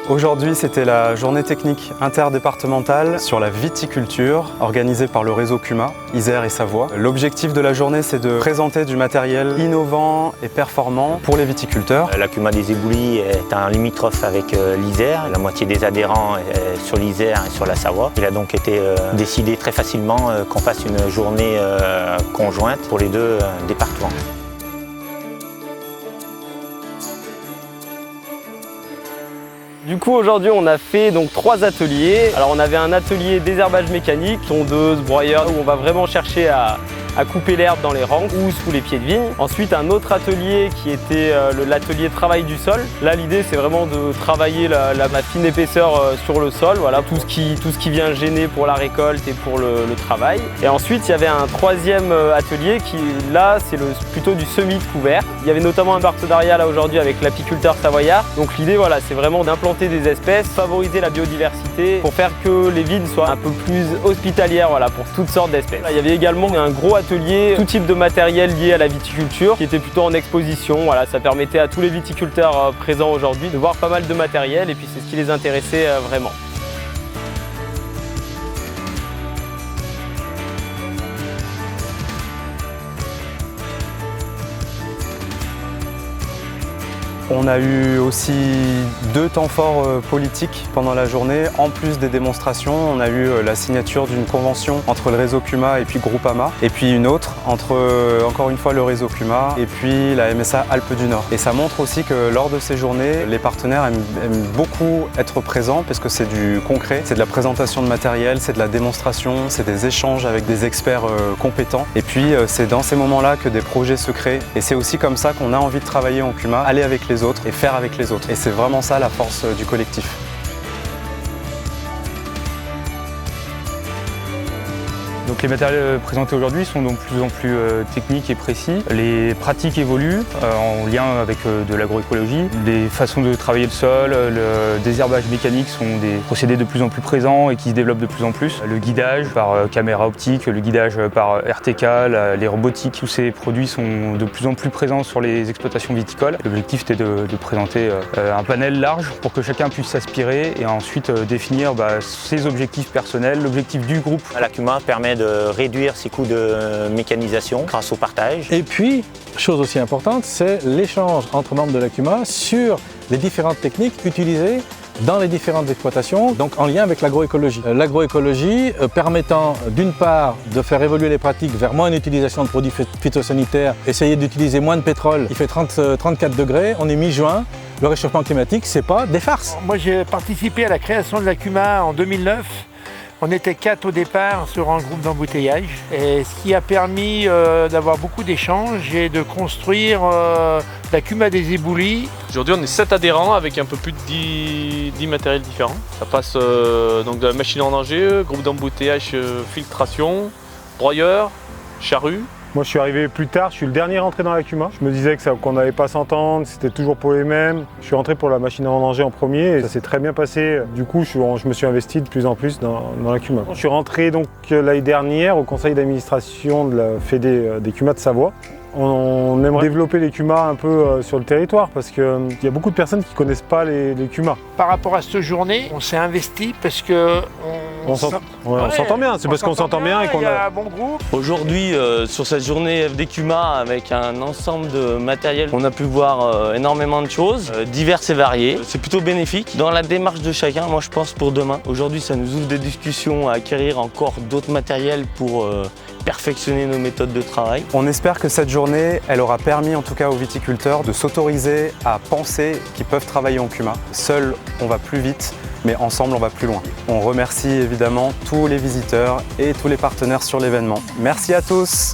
Aujourd'hui, c'était la journée technique interdépartementale sur la viticulture organisée par le réseau CUMA, Isère et Savoie. L'objectif de la journée, c'est de présenter du matériel innovant et performant pour les viticulteurs. La CUMA des Éboulis est un limitrophe avec l'Isère. La moitié des adhérents est sur l'Isère et sur la Savoie. Il a donc été décidé très facilement qu'on fasse une journée conjointe pour les deux départements. Du coup, aujourd'hui, on a fait donc 3 ateliers. Alors, on avait un atelier désherbage mécanique, tondeuse, broyeur, où on va vraiment chercher à couper l'herbe dans les rangs ou sous les pieds de vigne. Ensuite, un autre atelier qui était l'atelier travail du sol. Là, l'idée, c'est vraiment de travailler la fine épaisseur sur le sol, voilà, tout ce qui vient gêner pour la récolte et pour le travail. Et ensuite, il y avait un 3e atelier qui, là, c'est plutôt du semis de couvert. Il y avait notamment un partenariat là aujourd'hui avec l'apiculteur savoyard. Donc l'idée, voilà, c'est vraiment d'implanter des espèces, favoriser la biodiversité pour faire que les vignes soient un peu plus hospitalières, voilà, pour toutes sortes d'espèces. Il y avait également un gros atelier, tout type de matériel lié à la viticulture qui était plutôt en exposition. Voilà, ça permettait à tous les viticulteurs présents aujourd'hui de voir pas mal de matériel et puis c'est ce qui les intéressait vraiment. On a eu aussi 2 temps forts politiques pendant la journée. En plus des démonstrations, on a eu la signature d'une convention entre le réseau CUMA et puis Groupama. Et puis une autre entre, encore une fois, le réseau CUMA et puis la MSA Alpes du Nord. Et ça montre aussi que lors de ces journées, les partenaires aiment beaucoup être présents parce que c'est du concret, c'est de la présentation de matériel, c'est de la démonstration, c'est des échanges avec des experts compétents. Et puis c'est dans ces moments-là que des projets se créent. Et c'est aussi comme ça qu'on a envie de travailler en CUMA, aller avec les autres et faire avec les autres. Et c'est vraiment ça la force du collectif. Donc les matériels présentés aujourd'hui sont donc de plus en plus techniques et précis. Les pratiques évoluent en lien avec de l'agroécologie. Les façons de travailler le sol, le désherbage mécanique sont des procédés de plus en plus présents et qui se développent de plus en plus. Le guidage par caméra optique, le guidage par RTK, les robotiques, tous ces produits sont de plus en plus présents sur les exploitations viticoles. L'objectif était de présenter un panel large pour que chacun puisse s'aspirer et ensuite définir ses objectifs personnels, l'objectif du groupe. La CUMA permet de réduire ses coûts de mécanisation grâce au partage. Et puis, chose aussi importante, c'est l'échange entre membres de la CUMA sur les différentes techniques utilisées dans les différentes exploitations, donc en lien avec l'agroécologie. L'agroécologie permettant d'une part de faire évoluer les pratiques vers moins d'utilisation de produits phytosanitaires, essayer d'utiliser moins de pétrole. Il fait 34 degrés, on est mi-juin. Le réchauffement climatique, c'est pas des farces. Moi, j'ai participé à la création de la CUMA en 2009. On était 4 au départ sur un groupe d'embouteillage, et ce qui a permis d'avoir beaucoup d'échanges et de construire la CUMA des Éboulis. Aujourd'hui, on est 7 adhérents avec un peu plus de 10 matériels différents. Ça passe donc de la machine à vendanger, groupe d'embouteillage, filtration, broyeur, charrue. Moi je suis arrivé plus tard, je suis le dernier rentré dans la CUMA. Je me disais qu'on n'allait pas s'entendre, c'était toujours pour les mêmes. Je suis rentré pour la machine à vendanger en premier et ça s'est très bien passé. Du coup je me suis investi de plus en plus dans la CUMA. Je suis rentré donc l'année dernière au conseil d'administration de la Fédé des CUMA de Savoie. On aimerait développer les CUMA un peu sur le territoire parce qu'il y a beaucoup de personnes qui ne connaissent pas les CUMA. Par rapport à cette journée, on s'est investi parce que on s'entend bien, c'est parce qu'on s'entend bien et qu'on a un bon groupe. Aujourd'hui, sur cette journée FD CUMA, avec un ensemble de matériel, on a pu voir énormément de choses, diverses et variées. C'est plutôt bénéfique. Dans la démarche de chacun, moi je pense pour demain. Aujourd'hui, ça nous ouvre des discussions à acquérir encore d'autres matériels pour perfectionner nos méthodes de travail. On espère que cette journée, elle aura permis en tout cas aux viticulteurs de s'autoriser à penser qu'ils peuvent travailler en CUMA. Seul, on va plus vite, mais ensemble, on va plus loin. On remercie évidemment tous les visiteurs et tous les partenaires sur l'événement. Merci à tous!